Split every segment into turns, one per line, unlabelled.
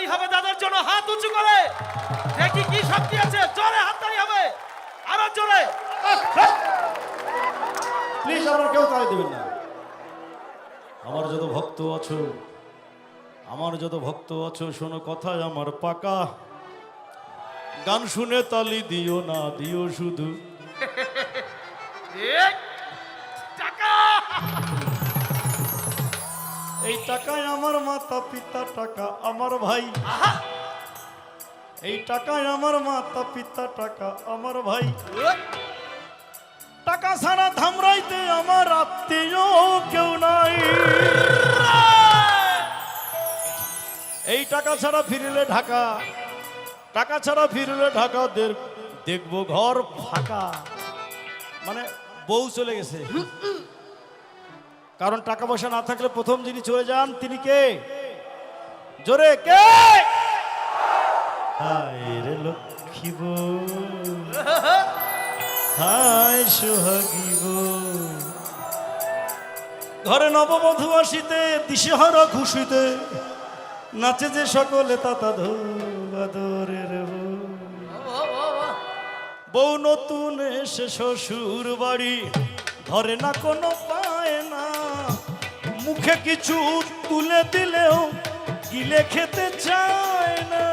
হাততালি হবে দাদার জন্য, হাত উঁচু করে। দেখি কি শক্তি আছে, জোরে হাততালি হবে, আরো জোরে।
প্লিজ আপনারা কেউ তালি দেবেন না। আমার যত ভক্ত আছো, আমার যত ভক্ত আছো, শোনো কথায় আমার পাকা। গান শুনে তালি দিও না, দিও শুধু
টাকা।
এই টাকায় আমার মাতা পিতা, টাকা আমার ভাই। এই টাকায় আমার মাতা পিতা, টাকা আমার ভাই। টাকা ছাড়া ধামরাইতে আমার আত্মীয় কেউ নাই। এই টাকা ছাড়া ফিরলে ঢাকা, টাকা ছাড়া ফিরলে ঢাকা দেখবো ঘর ফাঁকা। মানে বউ চলে গেছে, কারণ টাকা পয়সা না থাকলে প্রথম যিনি চলে যান তিনি কে? জোরে কে? হায় রে লক্ষ্মী বউ, হায় সোহাগী বউ। ঘরে নববধূ আসিতে, দিশেহারা খুশিতে নাচে যে সকলে তাতা ধোবাদরের বউ। বউ নতুন এসে শ্বশুর বাড়ি, ধরে না কোনো পায় না, মুখে কিছু তুলে দিলেও গিলে খেতে চায় না।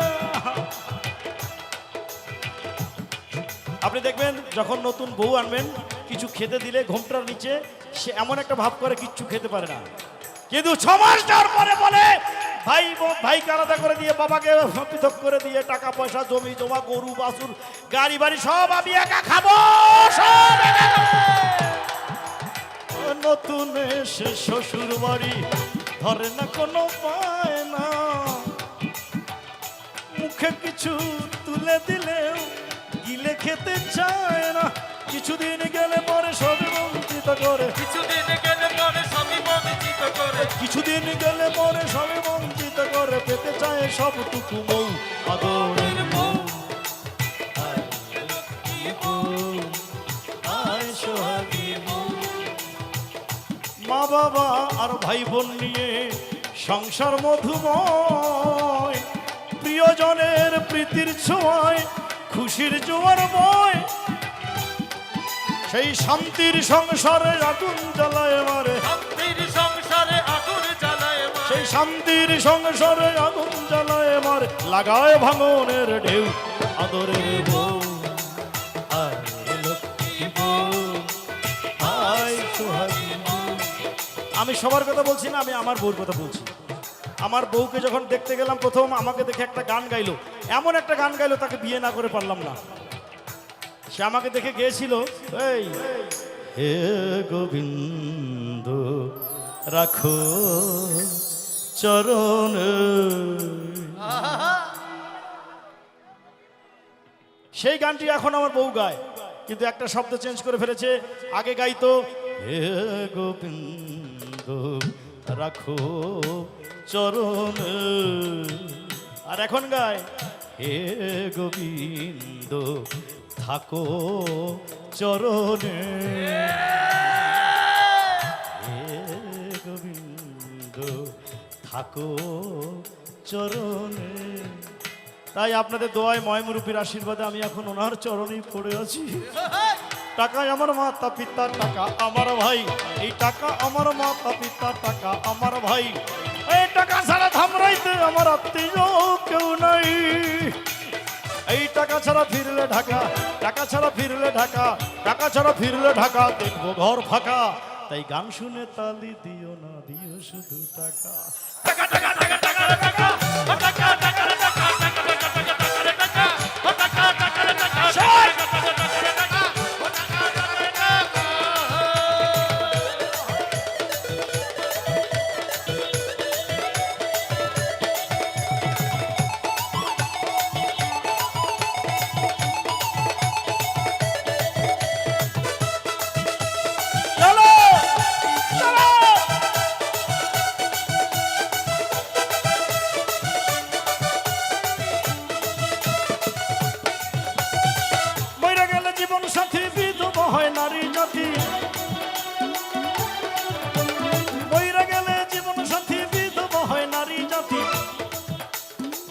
আপনি দেখবেন যখন নতুন বউ আনবেন, কিছু খেতে দিলে ঘোমটার নিচে সে এমন একটা ভাব করে কিচ্ছু খেতে পারে না, কিন্তু 6 মাস যাওয়ার পরে বলে ভাইকে আলাদা করে দিয়ে, বাবাকে পৃথক করে দিয়ে, টাকা পয়সা জমি জমা গরু বাছুর গাড়ি বাড়ি সব আমি একা খাবো, সব একা খাবো। নতুন এসে শ্বশুর বাড়ি, ধরে না কোনো পায় না, মুখে কিছু তুলে দিলেও গিলে খেতে চায় না। কিছুদিন গেলে পরে সবই বঞ্চিত করে,
কিছুদিন গেলে পরে সবই বঞ্চিত করে,
কিছুদিন গেলে পরে সবই বঞ্চিত করে, পেতে চায় সবটুকু মৌ আদরের বউ। মা বাবা আর ভাই বোন নিয়ে সংসার মধুময়, প্রিয়জনের প্রীতির ছোঁয়ায় খুশির জোয়ার বয়। সেই শান্তির সংসারে আগুন জ্বালায় মারে,
শান্তির সংসারে আগুন জ্বালায় মারে,
সেই শান্তির সংসারে আগুন জ্বালায় মারে, লাগায় ভাঙনের ঢেউ আদরের বউ। হায় লক্ষ্মী বউ, হায় সোহাগী বউ। আমি সবার কথা বলছি না, আমি আমার বউর কথা বলছি। আমার বউকে যখন দেখতে গেলাম প্রথম, আমাকে দেখে একটা গান গাইলো, এমন একটা গান গাইলো তাকে বিয়ে না করে পারলাম না। সে আমাকে দেখে গেয়েছিল, এই হে গোবিন্দ রাখো চরণ। সেই গানটি এখন আমার বউ গায়, কিন্তু একটা শব্দ চেঞ্জ করে ফেলেছে। আগে গাইতো হে গোবিন্দ রাখো চরণ, আর এখন গায় হে গোবিন্দ থাকো চরণে। হে গোবিন্দ থাকো চরণে। তাই আপনাদের দোয়ায় ময়মুরুপির আশীর্বাদে আমি এখন ওনার চরণেই পড়ে আছি। টাকায় আমার মাতা পিতা, টাকা আমার ভাই। এই টাকা আমার মাতা পিতা, টাকা আমার ভাই। এই টাকা ছাড়া ধামরাইতে আমার আত্মীয় কেউ নাই। এই টাকা ছাড়া ফিরলে ঢাকা, টাকা ছাড়া ফিরলে ঢাকা, টাকা ছাড়া ফিরলে ঢাকা দেখবো ঘর ফাঁকা। তাই গান শুনে তালি দিও না, দিও শুধু টাকা। টাকা টাকা টাকা টাকা টাকা টাকা টাকা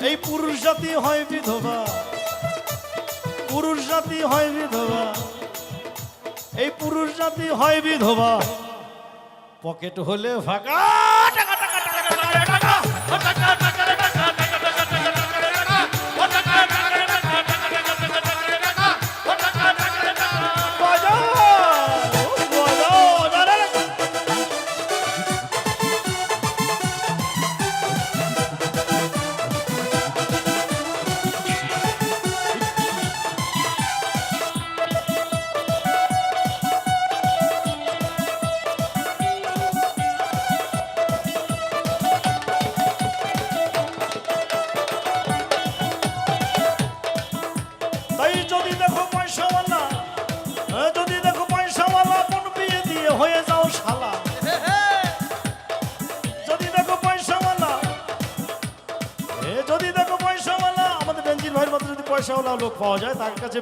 এই পুরুষ জাতি হয় বিধবা, পুরুষ জাতি হয় বিধবা, এই পুরুষ জাতি হয় বিধবা, পকেট হলে ফাঁকা। টাকা টাকা টাকা টাকা টাকা বাজাও, বাজাও, দাঁড়া। তাই যদি দেখো পয়সাওয়ালা, যদি দেখো পয়সাওয়ালা মন বিয়ে দিয়ে হয়ে যাও শালা। যদি দেখো পয়সাওয়ালা, যদি দেখো পয়সাওয়ালা, আমাদের বেঞ্জির ভাইয়ের মতো যদি পয়সাওয়ালা লোক পাওয়া যায় তার কাছে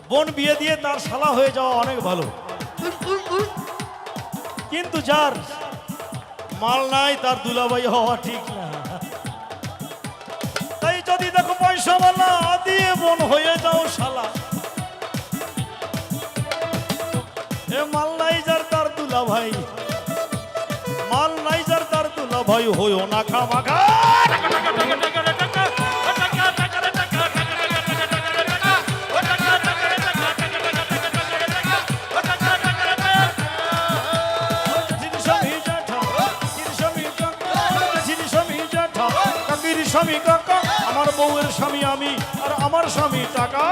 বোন বিয়ে দিয়ে তার শালা হয়ে যাওয়া অনেক ভালো। কিন্তু যার মাল নাই তার দুলাভাই হওয়া ঠিক না। তাই যদি দেখো পয়সাওয়ালা দিয়ে বোন হয়ে যাও শালা। এ মাল নাই যার তার দুলা ভাই, মাল নাই যার তার দুলা ভাই হইও না খামাখা। স্বামী কাকা, আমার বউয়ের স্বামী আমি, আর আমার স্বামী টাকা।